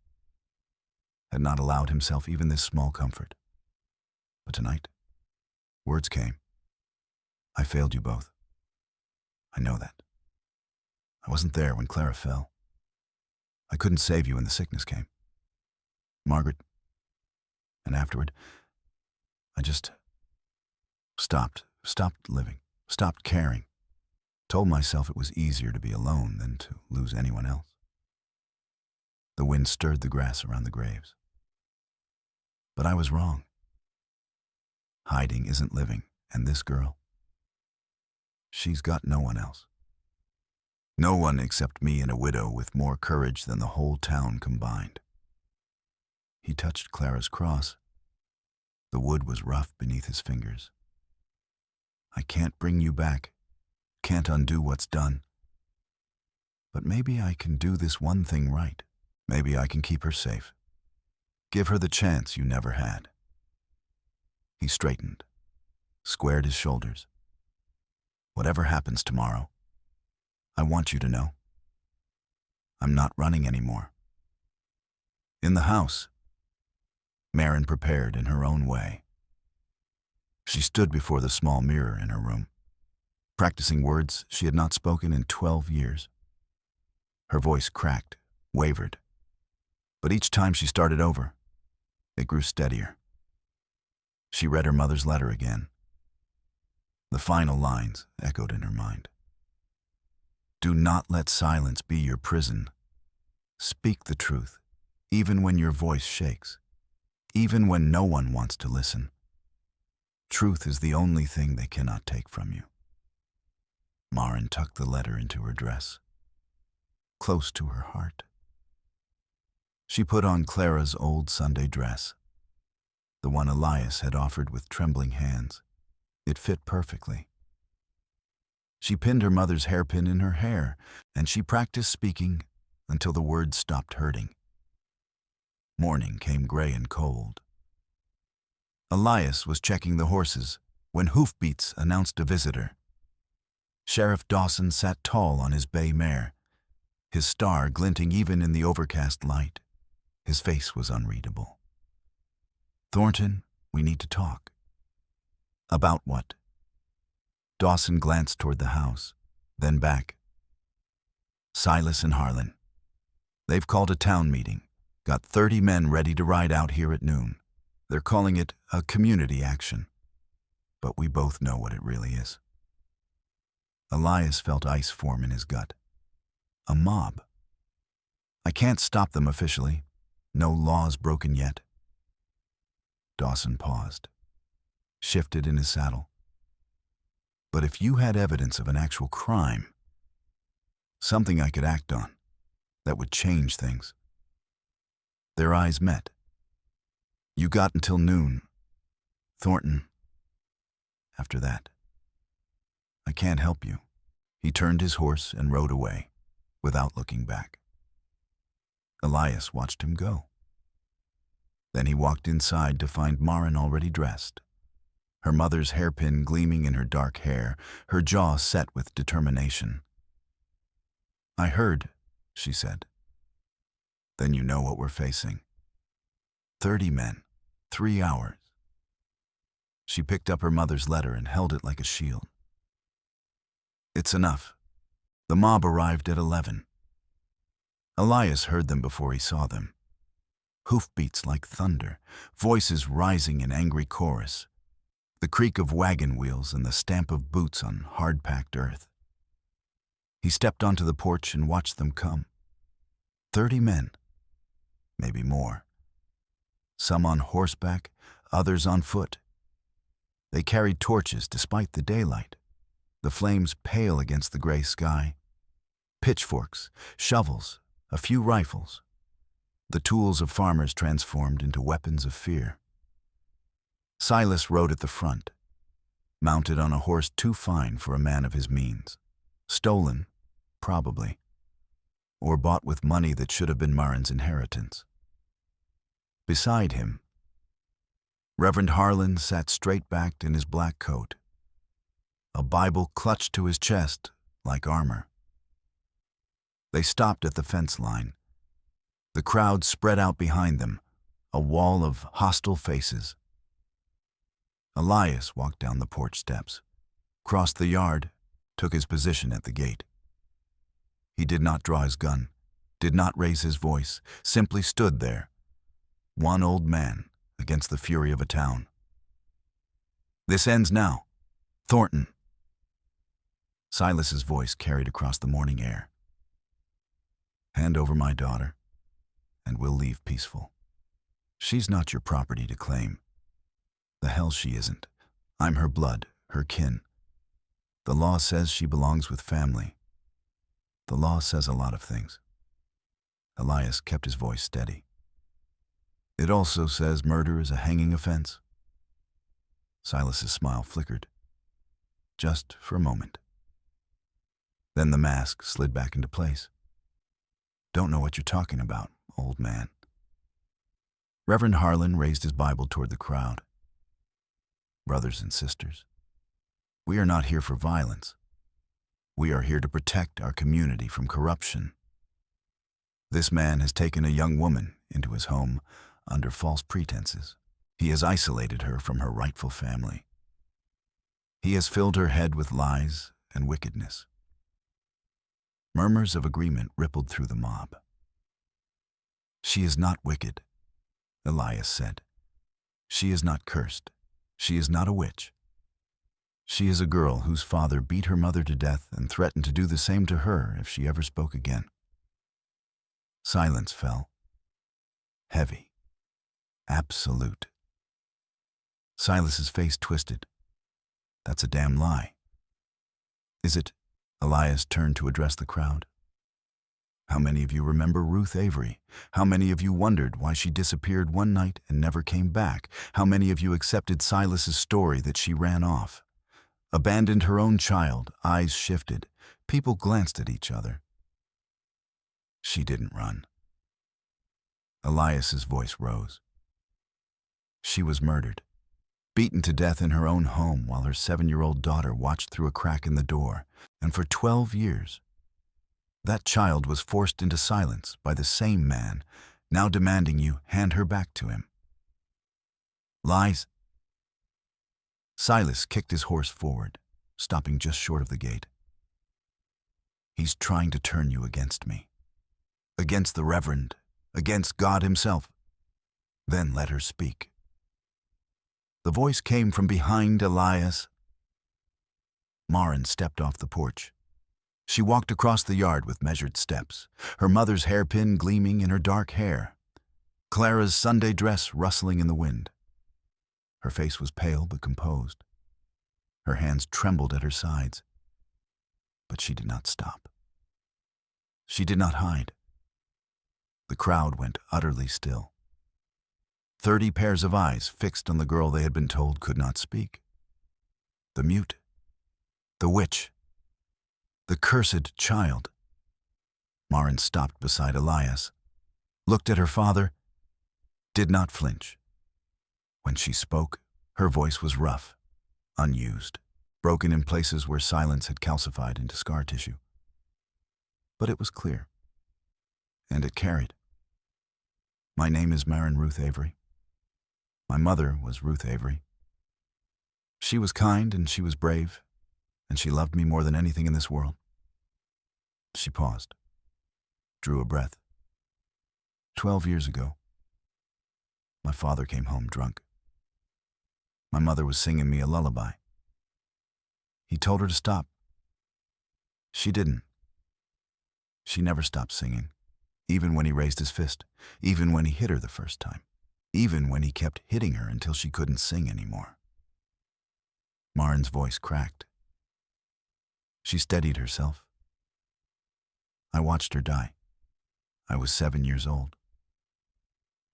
had not allowed himself even this small comfort. But tonight, words came. I failed you both. I know that. I wasn't there when Clara fell. I couldn't save you when the sickness came. Margaret, and afterward, I just stopped living, stopped caring. Told myself it was easier to be alone than to lose anyone else. The wind stirred the grass around the graves. But I was wrong. Hiding isn't living, and this girl, she's got no one else. No one except me and a widow with more courage than the whole town combined. He touched Clara's cross. The wood was rough beneath his fingers. I can't bring you back, can't undo what's done. But maybe I can do this one thing right. Maybe I can keep her safe. Give her the chance you never had. He straightened, squared his shoulders. Whatever happens tomorrow, I want you to know, I'm not running anymore. In the house, Marin prepared in her own way. She stood before the small mirror in her room, practicing words she had not spoken in 12 years. Her voice cracked, wavered, but each time she started over, it grew steadier. She read her mother's letter again. The final lines echoed in her mind. Do not let silence be your prison. Speak the truth, even when your voice shakes, even when no one wants to listen. Truth is the only thing they cannot take from you. Marin tucked the letter into her dress, close to her heart. She put on Clara's old Sunday dress, the one Elias had offered with trembling hands. It fit perfectly. She pinned her mother's hairpin in her hair, and she practiced speaking until the words stopped hurting. Morning came gray and cold. Elias was checking the horses when hoofbeats announced a visitor. Sheriff Dawson sat tall on his bay mare, his star glinting even in the overcast light. His face was unreadable. Thornton, we need to talk. About what? Dawson glanced toward the house, then back. Silas and Harlan. They've called a town meeting, got 30 men ready to ride out here at noon. They're calling it a community action, but we both know what it really is. Elias felt ice form in his gut. A mob. I can't stop them officially. No laws broken yet. Dawson paused, shifted in his saddle. But if you had evidence of an actual crime, something I could act on, that would change things. Their eyes met. You got until noon. Thornton. After that, I can't help you. He turned his horse and rode away, without looking back. Elias watched him go. Then he walked inside to find Marin already dressed, her mother's hairpin gleaming in her dark hair, her jaw set with determination. I heard, she said. Then you know what we're facing. 30 men, 3 hours. She picked up her mother's letter and held it like a shield. It's enough. The mob arrived at 11. Elias heard them before he saw them. Hoofbeats like thunder, voices rising in angry chorus, the creak of wagon wheels and the stamp of boots on hard-packed earth. He stepped onto the porch and watched them come. 30 men, maybe more. Some on horseback, others on foot. They carried torches despite the daylight, the flames pale against the gray sky. Pitchforks, shovels, a few rifles. The tools of farmers transformed into weapons of fear. Silas rode at the front, mounted on a horse too fine for a man of his means. Stolen, probably, or bought with money that should have been Marin's inheritance. Beside him, Reverend Harlan sat straight-backed in his black coat, a Bible clutched to his chest like armor. They stopped at the fence line. The crowd spread out behind them, a wall of hostile faces. Elias walked down the porch steps, crossed the yard, took his position at the gate. He did not draw his gun, did not raise his voice, simply stood there, one old man against the fury of a town. "This ends now. Thornton." Silas's voice carried across the morning air. "Hand over my daughter, and we'll leave peaceful. She's not your property to claim. The hell she isn't. I'm her blood, her kin. The law says she belongs with family. The law says a lot of things." Elias kept his voice steady. "It also says murder is a hanging offense." Silas's smile flickered, just for a moment. Then the mask slid back into place. "Don't know what you're talking about, old man." Reverend Harlan raised his Bible toward the crowd. "Brothers and sisters, we are not here for violence. We are here to protect our community from corruption. This man has taken a young woman into his home under false pretenses. He has isolated her from her rightful family. He has filled her head with lies and wickedness." Murmurs of agreement rippled through the mob. "She is not wicked," Elias said. "She is not cursed. She is not a witch. She is a girl whose father beat her mother to death and threatened to do the same to her if she ever spoke again." Silence fell. Heavy. Absolute. Silas's face twisted. "That's a damn lie." "Is it?" Elias turned to address the crowd. "How many of you remember Ruth Avery? How many of you wondered why she disappeared one night and never came back? How many of you accepted Silas's story that she ran off? Abandoned her own child, eyes shifted. People glanced at each other. She didn't run." Elias's voice rose. "She was murdered, beaten to death in her own home while her 7-year-old daughter watched through a crack in the door. And for 12 years, that child was forced into silence by the same man, now demanding you hand her back to him. Lies." Silas kicked his horse forward, stopping just short of the gate. "He's trying to turn you against me. Against the Reverend, against God himself. Then let her speak." The voice came from behind Elias. Marin stepped off the porch. She walked across the yard with measured steps, her mother's hairpin gleaming in her dark hair, Clara's Sunday dress rustling in the wind. Her face was pale but composed. Her hands trembled at her sides. But she did not stop. She did not hide. The crowd went utterly still. 30 pairs of eyes fixed on the girl they had been told could not speak. The mute. The witch. The cursed child. Marin stopped beside Elias, looked at her father, did not flinch. When she spoke, her voice was rough, unused, broken in places where silence had calcified into scar tissue. But it was clear, and it carried. "My name is Marin Ruth Avery. My mother was Ruth Avery. She was kind and she was brave, and she loved me more than anything in this world." She paused, drew a breath. 12 years ago, my father came home drunk. My mother was singing me a lullaby. He told her to stop. She didn't. She never stopped singing, even when he raised his fist, even when he hit her the first time, even when he kept hitting her until she couldn't sing anymore. Marin's voice cracked. She steadied herself. I watched her die. I was 7 years old.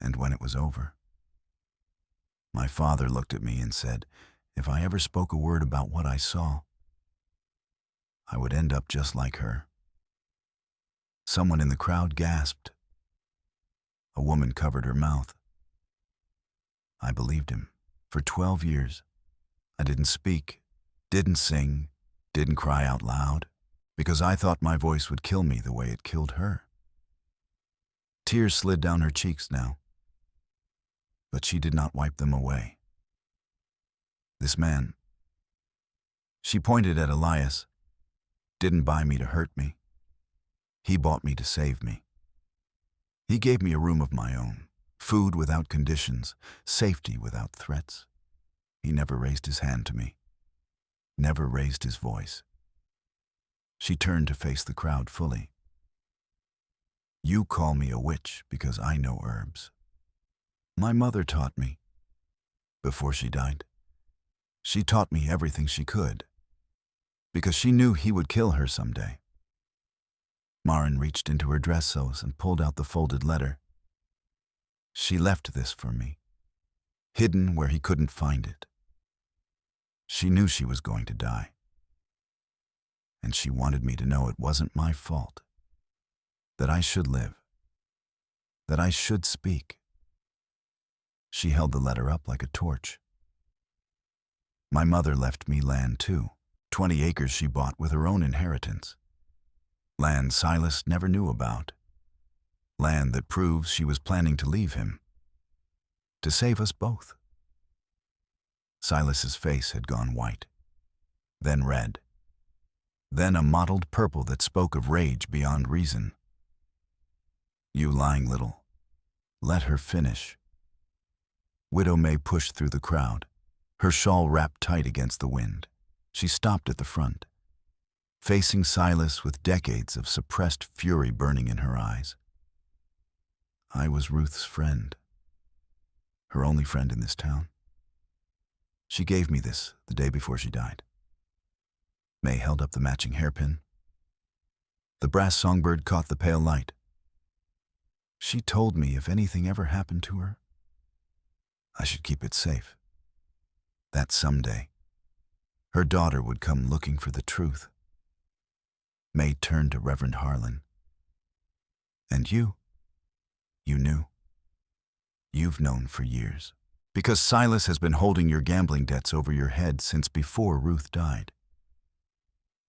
And when it was over, My father looked at me and said, if I ever spoke a word about what I saw, I would end up just like her. Someone in the crowd gasped. A woman covered her mouth. I believed him. For 12 years, I didn't speak, didn't sing, didn't cry out loud, because I thought my voice would kill me the way it killed her. Tears slid down her cheeks now, but she did not wipe them away. This man, she pointed at Elias, didn't buy me to hurt me. He bought me to save me. He gave me a room of my own, food without conditions, safety without threats. He never raised his hand to me, never raised his voice. She turned to face the crowd fully. You call me a witch because I know herbs. My mother taught me. Before she died, she taught me everything she could, because she knew he would kill her someday. Maren reached into her dress sews and pulled out the folded letter. She left this for me, hidden where he couldn't find it. She knew she was going to die, and she wanted me to know it wasn't my fault, that I should live, that I should speak. She held the letter up like a torch. My mother left me land too, 20 acres she bought with her own inheritance. Land Silas never knew about. Land that proves she was planning to leave him, to save us both. Silas's face had gone white, then red, then a mottled purple that spoke of rage beyond reason. You lying little. Let her finish. Widow May pushed through the crowd, her shawl wrapped tight against the wind. She stopped at the front, facing Silas with decades of suppressed fury burning in her eyes. I was Ruth's friend, her only friend in this town. She gave me this the day before she died. May held up the matching hairpin. The brass songbird caught the pale light. She told me if anything ever happened to her, I should keep it safe. That someday, her daughter would come looking for the truth. May turned to Reverend Harlan. And you knew. You've known for years, because Silas has been holding your gambling debts over your head since before Ruth died.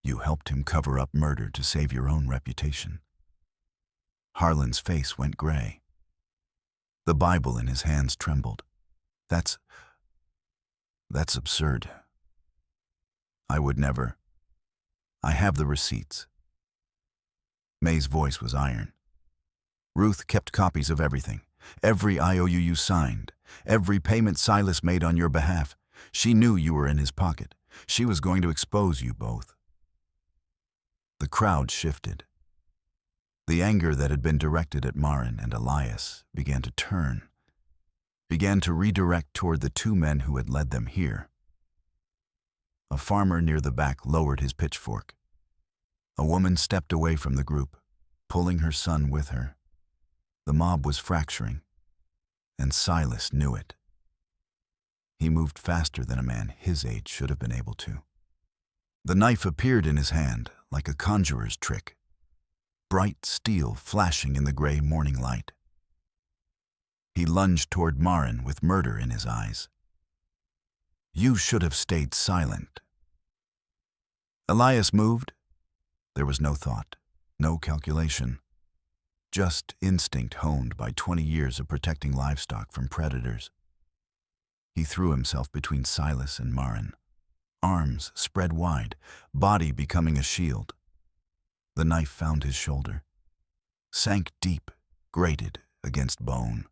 You helped him cover up murder to save your own reputation. Harlan's face went gray. The Bible in his hands trembled. That's absurd. I would never. I have the receipts. May's voice was iron. Ruth kept copies of everything, every IOU you signed, every payment Silas made on your behalf. She knew you were in his pocket. She was going to expose you both. The crowd shifted. The anger that had been directed at Maren and Elias began to turn, began to redirect toward the two men who had led them here. A farmer near the back lowered his pitchfork. A woman stepped away from the group, pulling her son with her. The mob was fracturing, and Silas knew it. He moved faster than a man his age should have been able to. The knife appeared in his hand like a conjurer's trick, bright steel flashing in the gray morning light. He lunged toward Maren with murder in his eyes. You should have stayed silent. Elias moved. There was no thought, no calculation, just instinct honed by 20 years of protecting livestock from predators. He threw himself between Silas and Maren, arms spread wide, body becoming a shield. The knife found his shoulder, sank deep, grated against bone.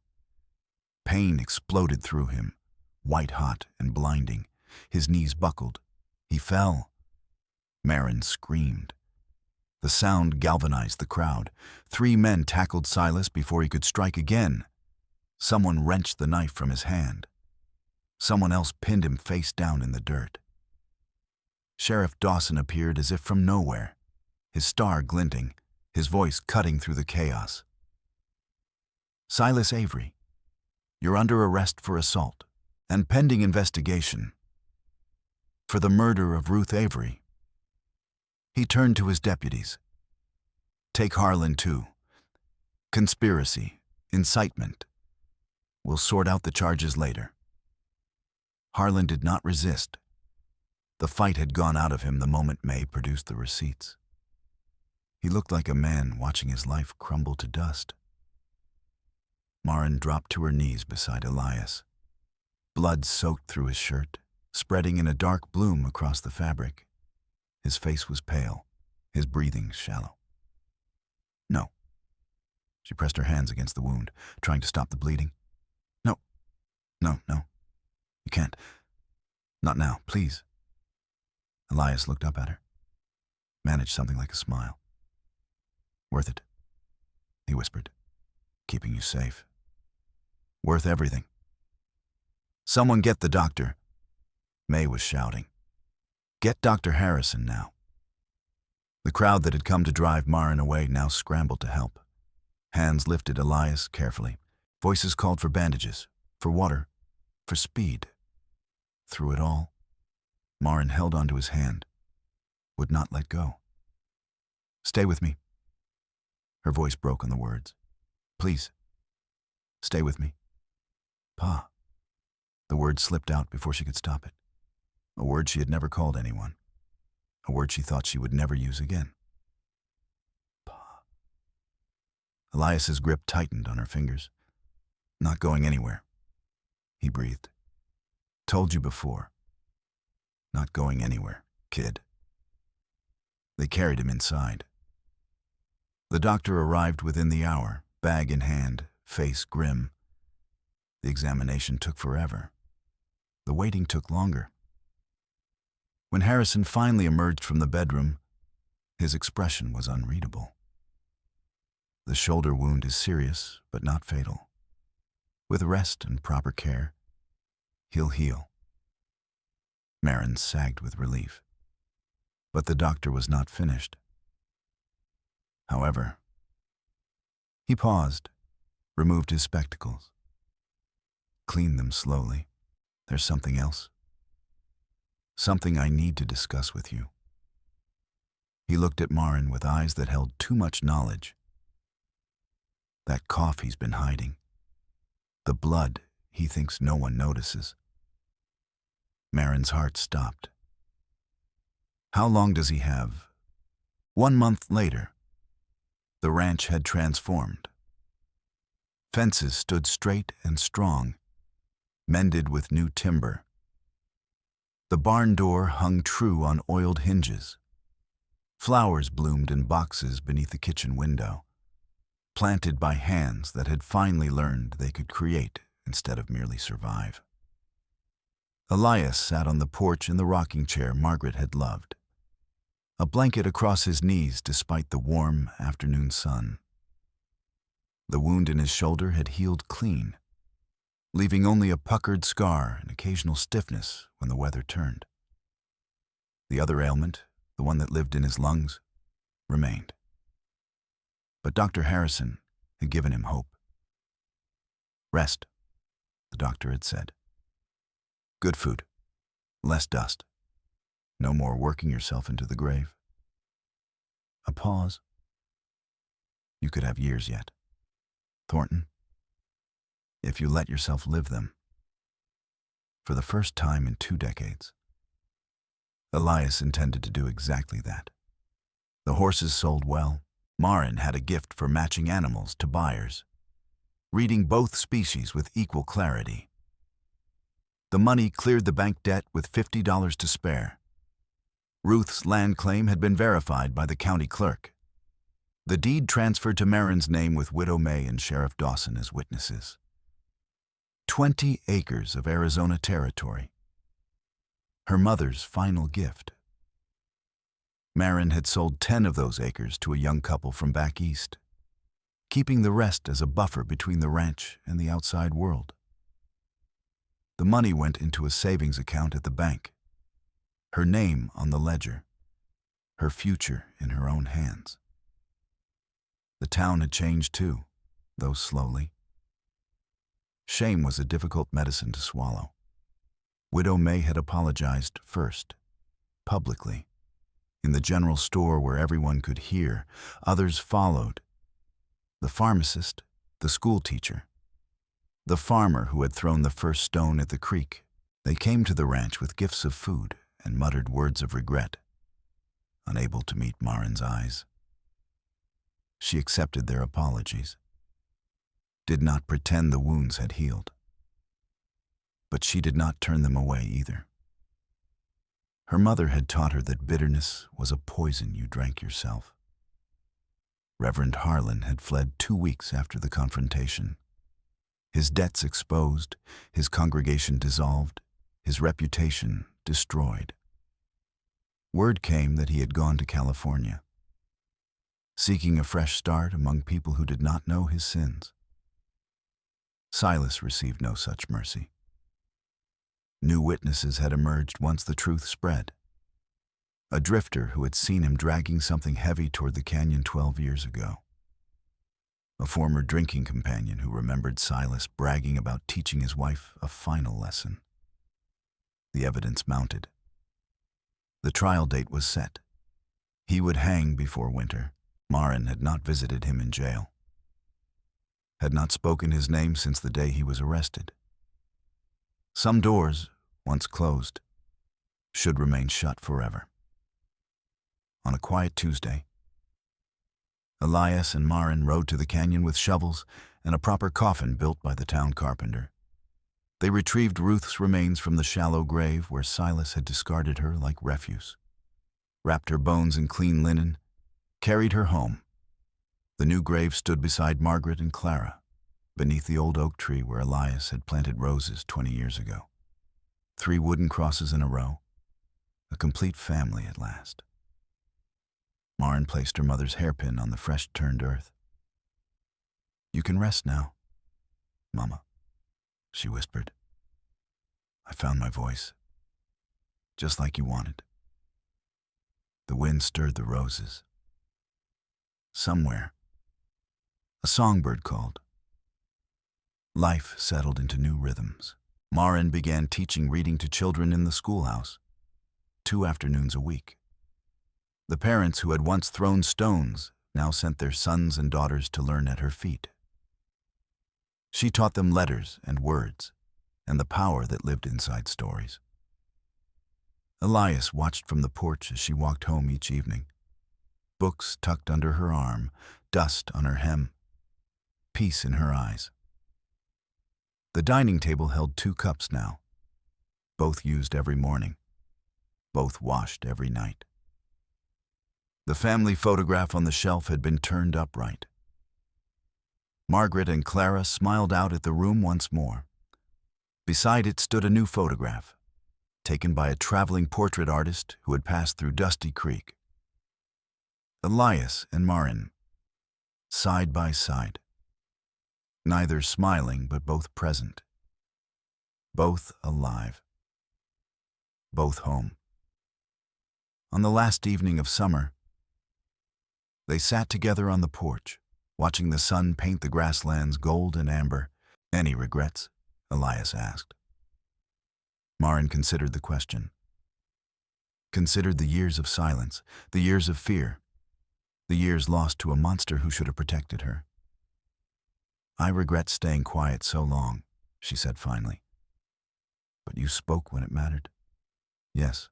Pain exploded through him, white-hot and blinding. His knees buckled. He fell. Maren screamed. The sound galvanized the crowd. 3 men tackled Silas before he could strike again. Someone wrenched the knife from his hand. Someone else pinned him face down in the dirt. Sheriff Dawson appeared as if from nowhere, his star glinting, his voice cutting through the chaos. Silas Avery, you're under arrest for assault and pending investigation for the murder of Ruth Avery. He turned to his deputies. Take Harlan too. Conspiracy, incitement. We'll sort out the charges later. Harlan did not resist. The fight had gone out of him the moment May produced the receipts. He looked like a man watching his life crumble to dust. Maren dropped to her knees beside Elias. Blood soaked through his shirt, spreading in a dark bloom across the fabric. His face was pale, his breathing shallow. No. She pressed her hands against the wound, trying to stop the bleeding. No. No. You can't. Not now, please. Elias looked up at her, managed something like a smile. Worth it, he whispered, keeping you safe. Worth everything. Someone get the doctor. May was shouting. Get Dr. Harrison now. The crowd that had come to drive Maren away now scrambled to help. Hands lifted Elias carefully. Voices called for bandages, for water, for speed. Through it all, Maren held onto his hand, would not let go. Stay with me. Her voice broke on the words. Please, stay with me. Pa. The word slipped out before she could stop it. A word she had never called anyone. A word she thought she would never use again. Pa. Elias's grip tightened on her fingers. Not going anywhere, he breathed. Told you before. Not going anywhere, kid. They carried him inside. The doctor arrived within the hour, bag in hand, face grim. The examination took forever. The waiting took longer. When Harrison finally emerged from the bedroom, his expression was unreadable. The shoulder wound is serious, but not fatal. With rest and proper care, he'll heal. Maren sagged with relief. But the doctor was not finished. However, he paused, removed his spectacles, cleaned them slowly. There's something else. Something I need to discuss with you. He looked at Maren with eyes that held too much knowledge. That cough he's been hiding. The blood he thinks no one notices. Maren's heart stopped. How long does he have? 1 month later, the ranch had transformed. Fences stood straight and strong, mended with new timber. The barn door hung true on oiled hinges. Flowers bloomed in boxes beneath the kitchen window, planted by hands that had finally learned they could create instead of merely survive. Elias sat on the porch in the rocking chair Margaret had loved, a blanket across his knees despite the warm afternoon sun. The wound in his shoulder had healed clean, leaving only a puckered scar and occasional stiffness when the weather turned. The other ailment, the one that lived in his lungs, remained. But Dr. Harrison had given him hope. Rest, the doctor had said. Good food, less dust, no more working yourself into the grave. A pause. You could have years yet, Thornton, if you let yourself live them. For the first time in 2 decades, Elias intended to do exactly that. The horses sold well. Maren had a gift for matching animals to buyers, reading both species with equal clarity. The money cleared the bank debt with $50 to spare. Ruth's land claim had been verified by the county clerk. The deed transferred to Maren's name with Widow May and Sheriff Dawson as witnesses. 20 acres of Arizona territory. Her mother's final gift. Maren had sold 10 of those acres to a young couple from back east, keeping the rest as a buffer between the ranch and the outside world. The money went into a savings account at the bank, her name on the ledger, her future in her own hands. The town had changed too, though slowly. Shame was a difficult medicine to swallow. Widow May had apologized first, publicly. In the general store where everyone could hear, others followed. The pharmacist, the school teacher, the farmer who had thrown the first stone at the creek. They came to the ranch with gifts of food and muttered words of regret, unable to meet Marin's eyes. She accepted their apologies, did not pretend the wounds had healed. But she did not turn them away either. Her mother had taught her that bitterness was a poison you drank yourself. Reverend Harlan had fled 2 weeks after the confrontation. His debts exposed, his congregation dissolved, his reputation destroyed. Word came that he had gone to California, seeking a fresh start among people who did not know his sins. Silas received no such mercy. New witnesses had emerged once the truth spread. A drifter who had seen him dragging something heavy toward the canyon 12 years ago. A former drinking companion who remembered Silas bragging about teaching his wife a final lesson. The evidence mounted. The trial date was set. He would hang before winter. Marin had not visited him in jail, had not spoken his name since the day he was arrested. Some doors, once closed, should remain shut forever. On a quiet Tuesday, Elias and Marin rode to the canyon with shovels and a proper coffin built by the town carpenter. They retrieved Ruth's remains from the shallow grave where Silas had discarded her like refuse, wrapped her bones in clean linen, carried her home. The new grave stood beside Margaret and Clara, beneath the old oak tree where Elias had planted roses 20 years ago. 3 wooden crosses in a row, a complete family at last. Marin placed her mother's hairpin on the fresh-turned earth. "You can rest now, Mama," she whispered. "I found my voice, just like you wanted." The wind stirred the roses. Somewhere, a songbird called. Life settled into new rhythms. Marin began teaching reading to children in the schoolhouse, 2 afternoons a week. The parents who had once thrown stones now sent their sons and daughters to learn at her feet. She taught them letters and words, and the power that lived inside stories. Elias watched from the porch as she walked home each evening. Books tucked under her arm, dust on her hem, peace in her eyes. The dining table held 2 cups now, both used every morning, both washed every night. The family photograph on the shelf had been turned upright. Margaret and Clara smiled out at the room once more. Beside it stood a new photograph, taken by a traveling portrait artist who had passed through Dusty Creek. Elias and Marin, side by side, neither smiling but both present, both alive, both home. On the last evening of summer, they sat together on the porch, watching the sun paint the grasslands gold and amber. "Any regrets?" Elias asked. Marin considered the question. Considered the years of silence, the years of fear, the years lost to a monster who should have protected her. "I regret staying quiet so long," she said finally. "But you spoke when it mattered." "Yes."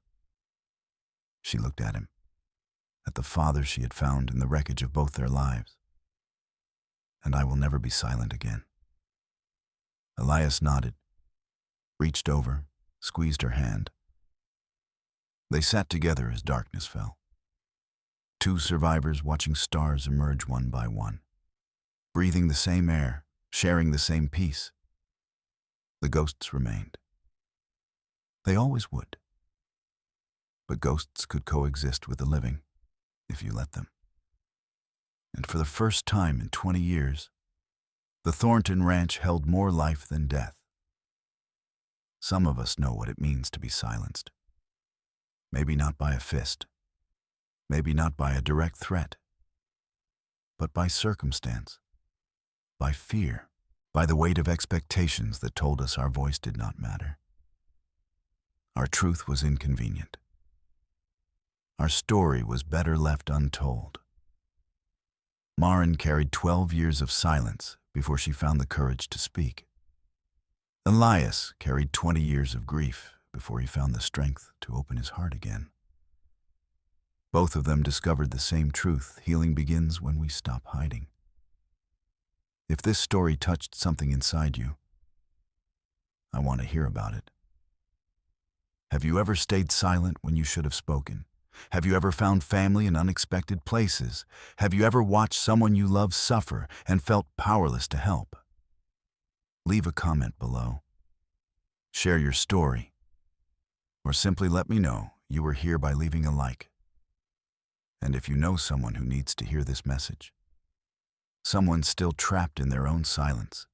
She looked at him, at the father she had found in the wreckage of both their lives. "And I will never be silent again." Elias nodded, reached over, squeezed her hand. They sat together as darkness fell. 2 survivors watching stars emerge one by one, breathing the same air, sharing the same peace. The ghosts remained. They always would. But ghosts could coexist with the living, if you let them. And for the first time in 20 years, the Thornton Ranch held more life than death. Some of us know what it means to be silenced. Maybe not by a fist, maybe not by a direct threat, but by circumstance, by fear, by the weight of expectations that told us our voice did not matter. Our truth was inconvenient. Our story was better left untold. Maren carried 12 years of silence before she found the courage to speak. Elias carried 20 years of grief before he found the strength to open his heart again. Both of them discovered the same truth: healing begins when we stop hiding. If this story touched something inside you, I want to hear about it. Have you ever stayed silent when you should have spoken? Have you ever found family in unexpected places? Have you ever watched someone you love suffer and felt powerless to help? Leave a comment below. Share your story. Or simply let me know you were here by leaving a like. And if you know someone who needs to hear this message, someone still trapped in their own silence,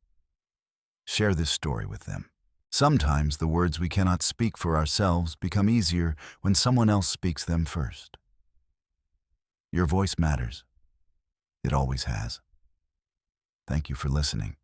share this story with them. Sometimes the words we cannot speak for ourselves become easier when someone else speaks them first. Your voice matters. It always has. Thank you for listening.